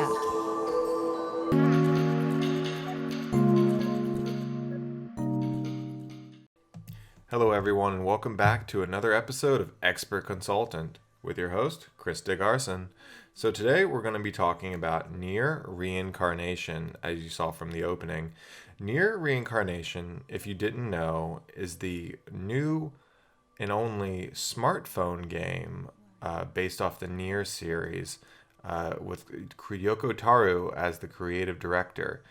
media. Hello, everyone, and welcome back to another episode of Expert Consultant with your host, DickRson. So today we're going to be talking about Nier Reincarnation, as you saw from the opening. Nier Reincarnation, if you didn't know, is the new and only smartphone game based off the Nier series with Yoko Taro as the creative director.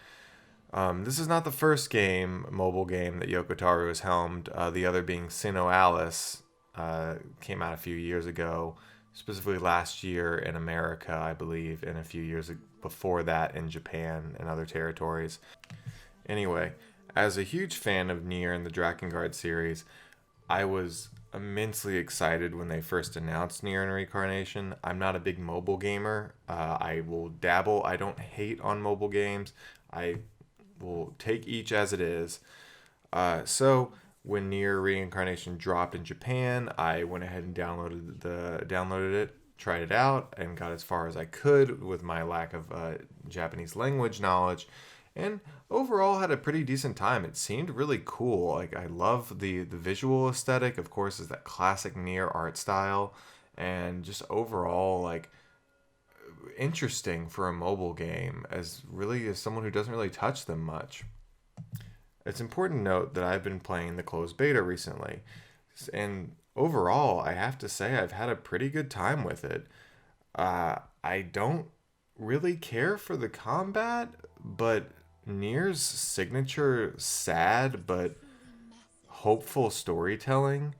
This is not the first mobile game that Yoko Taro has helmed. The other being Sinnoh Alice came out a few years ago, specifically last year in America, I believe, and a few years before that in Japan and other territories. Anyway, as a huge fan of Nier and the Drakengard series, I was immensely excited when they first announced Nier Reincarnation. I'm not a big mobile gamer. I will dabble. I don't hate on mobile games. I will take each as it is. So when Nier Reincarnation dropped in Japan, I went ahead and downloaded it, tried it out, and got as far as I could with my lack of Japanese language knowledge, and overall had a pretty decent time. It seemed really cool. Like, I love the visual aesthetic. Of course, is that classic Nier art style, and just overall like interesting for a mobile game, as someone who doesn't really touch them much. It's important to note that I've been playing the closed beta recently, and overall I have to say I've had a pretty good time with it. I don't really care for the combat, but Nier's signature sad but hopeful storytelling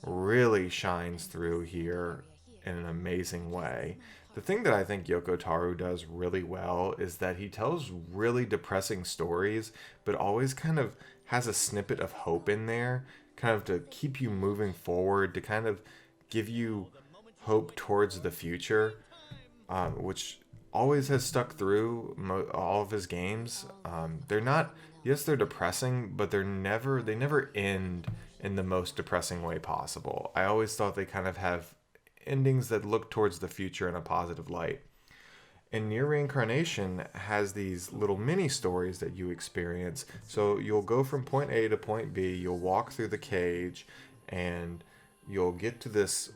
really shines through here in an amazing way. The thing that I think Yoko Taro does really well is that he tells really depressing stories, but always kind of has a snippet of hope in there, kind of to keep you moving forward, to kind of give you hope towards the future, which always has stuck through all of his games. They're not, yes, they're depressing, but they never end in the most depressing way possible. I always thought they kind of have endings that look towards the future in a positive light. And Nier Reincarnation has these little mini stories that you experience. So you'll go from point A to point B, you'll walk through the cage, and you'll get to this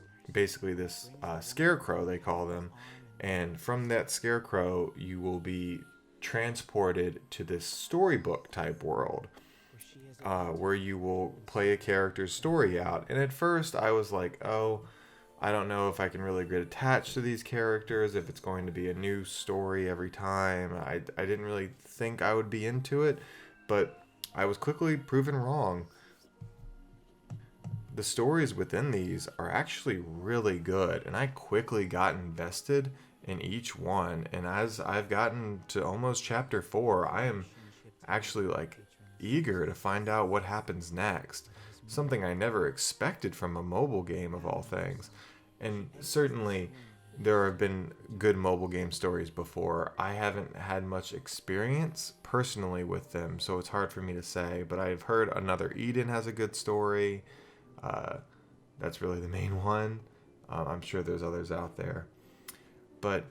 scarecrow, they call them. And from that scarecrow, you will be transported to this storybook type world, where you will play a character's story out. And at first I was like, oh, I don't know if I can really get attached to these characters, if it's going to be a new story every time. I didn't really think I would be into it, but I was quickly proven wrong. The stories within these are actually really good, and I quickly got invested in each one. And as I've gotten to almost chapter 4, I am actually like eager to find out what happens next. Something I never expected from a mobile game of all things. And certainly there have been good mobile game stories before. I haven't had much experience personally with them, so it's hard for me to say, but I've heard Another Eden has a good story. That's really the main one. I'm sure there's others out there. But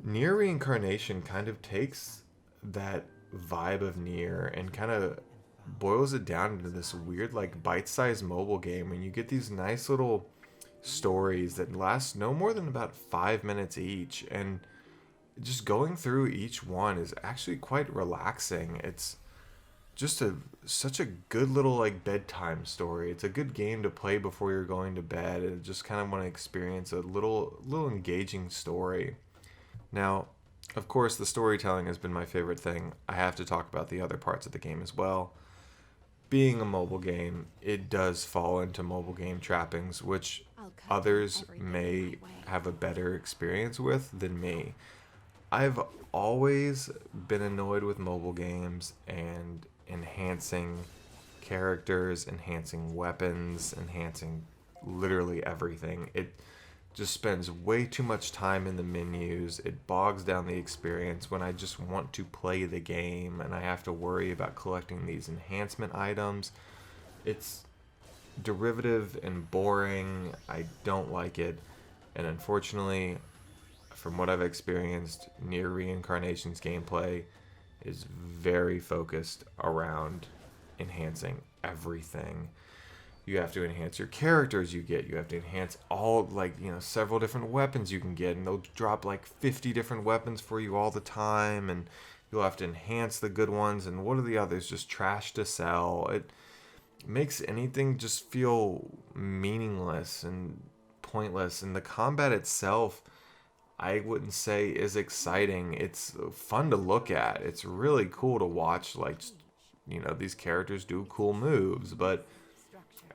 Nier Reincarnation kind of takes that vibe of Nier and kind of boils it down into this weird, like, bite-sized mobile game, and you get these nice little stories that last no more than about 5 minutes each, and just going through each one is actually quite relaxing. It's just such a good little, like, bedtime story. It's a good game to play before you're going to bed, and just kind of want to experience a little engaging story. Now, of course, the storytelling has been my favorite thing. I have to talk about the other parts of the game as well. Being a mobile game, it does fall into mobile game trappings, which others may have a better experience with than me. I've always been annoyed with mobile games and enhancing characters, enhancing weapons, enhancing literally everything. It just spends way too much time in the menus. It bogs down the experience when I just want to play the game and I have to worry about collecting these enhancement items. It's derivative and boring. I don't like it. And unfortunately, from what I've experienced, Nier Reincarnation's gameplay is very focused around enhancing everything. You have to enhance your characters you get. You have to enhance all, like, you know, several different weapons you can get. And they'll drop like 50 different weapons for you all the time. And you'll have to enhance the good ones. And what are the others? Just trash to sell. It makes anything just feel meaningless and pointless. And the combat itself, I wouldn't say is exciting. It's fun to look at. It's really cool to watch, like, you know, these characters do cool moves. But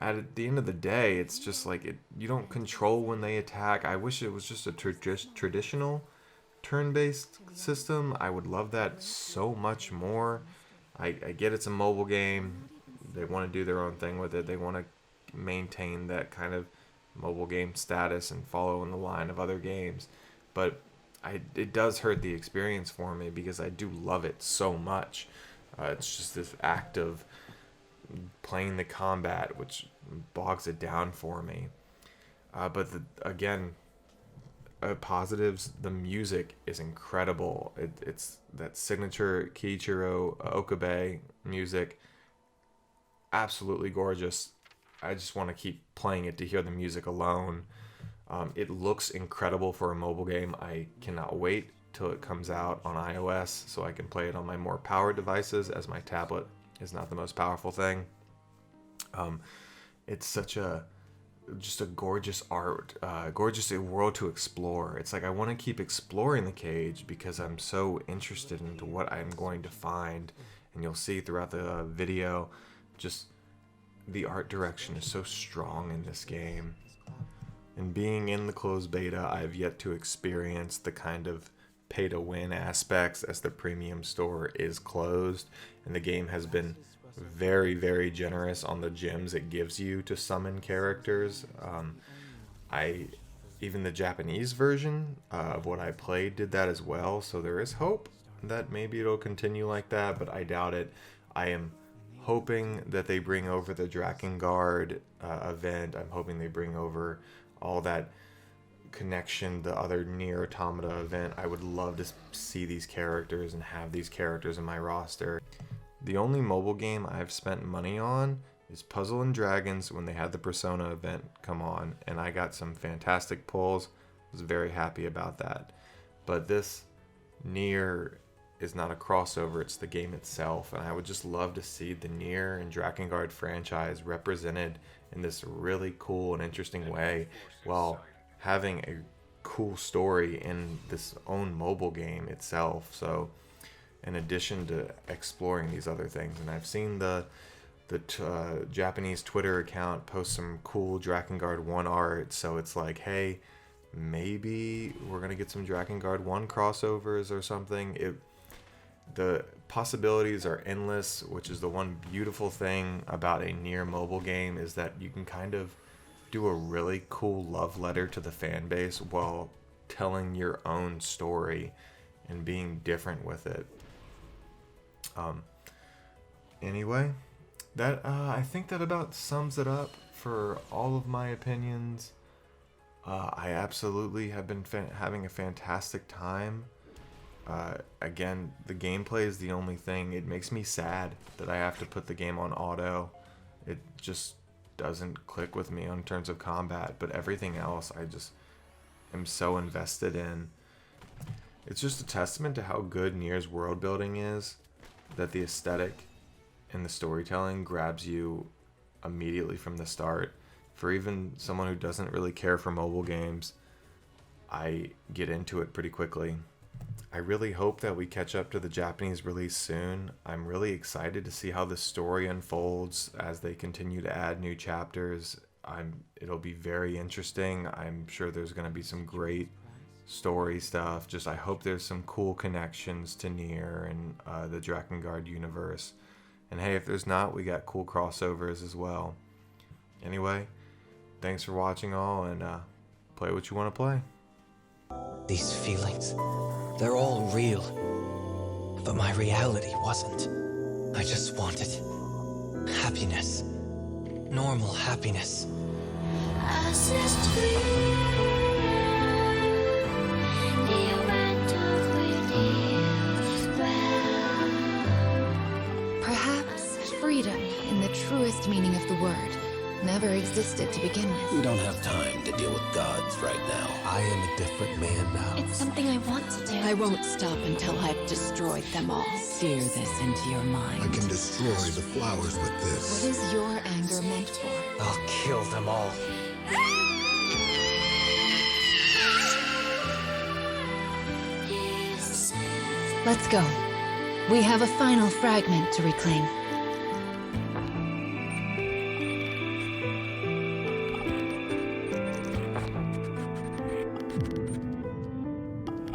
at the end of the day, it's just like you don't control when they attack. I wish it was just a traditional turn-based system. I would love that so much more. I get it's a mobile game. They want to do their own thing with it. They want to maintain that kind of mobile game status and follow in the line of other games. But it does hurt the experience for me because I do love it so much. It's just this act of playing the combat which bogs it down for me. But again, positives, the music is incredible. It's that signature Kiichiro Okabe music. Absolutely gorgeous. I just want to keep playing it to hear the music alone. It looks incredible for a mobile game. I cannot wait till it comes out on iOS so I can play it on my more powered devices, as my tablet is not the most powerful thing. It's such just a gorgeous gorgeous world to explore. It's like I want to keep exploring the cage because I'm so interested into what I'm going to find. And you'll see throughout the video, just the art direction is so strong in this game. And being in the closed beta, I've yet to experience the kind of pay-to-win aspects, as the premium store is closed, and the game has been very, very generous on the gems it gives you to summon characters. Even the Japanese version of what I played did that as well, so there is hope that maybe it'll continue like that, but I doubt it. I am hoping that they bring over the Drakengard event. I'm hoping they bring over all that connection, the other Nier Automata event. I would love to see these characters and have these characters in my roster. The only mobile game I've spent money on is Puzzle and Dragons when they had the Persona event come on, and I got some fantastic pulls. I was very happy about that. But this Nier is not a crossover, it's the game itself, and I would just love to see the Nier and Drakengard franchise represented in this really cool and interesting way, while having a cool story in this own mobile game itself. So in addition to exploring these other things, and I've seen the Japanese Twitter account post some cool Drakengard 1 art, so it's like, hey, maybe we're gonna get some Drakengard 1 crossovers or something. The possibilities are endless, which is the one beautiful thing about a Nier mobile game, is that you can kind of do a really cool love letter to the fan base while telling your own story and being different with it. Anyway, that I think that about sums it up for all of my opinions. I absolutely have been having a fantastic time. Again, the gameplay is the only thing. It makes me sad that I have to put the game on auto. It just doesn't click with me in terms of combat, but everything else I just am so invested in. It's just a testament to how good Nier's world building is, that the aesthetic and the storytelling grabs you immediately from the start. For even someone who doesn't really care for mobile games, I get into it pretty quickly. I really hope that we catch up to the Japanese release soon. I'm really excited to see how the story unfolds as they continue to add new chapters. It'll be very interesting. I'm sure there's going to be some great story stuff. Just I hope there's some cool connections to Nier and the Drakengard universe. And hey, if there's not, we got cool crossovers as well. Anyway, thanks for watching all, and play what you want to play. These feelings, they're all real. But my reality wasn't. I just wanted happiness. Normal happiness. I freedom, in the truest meaning of the word, never existed to begin We with. don't have time to deal with gods right now. I am a different man now. It's something I want to do. I won't stop until I've destroyed them all. Sear this into your mind. I can destroy the flowers with What this. is your anger meant for? I'll kill them all. Let's go. We have a final fragment to reclaim.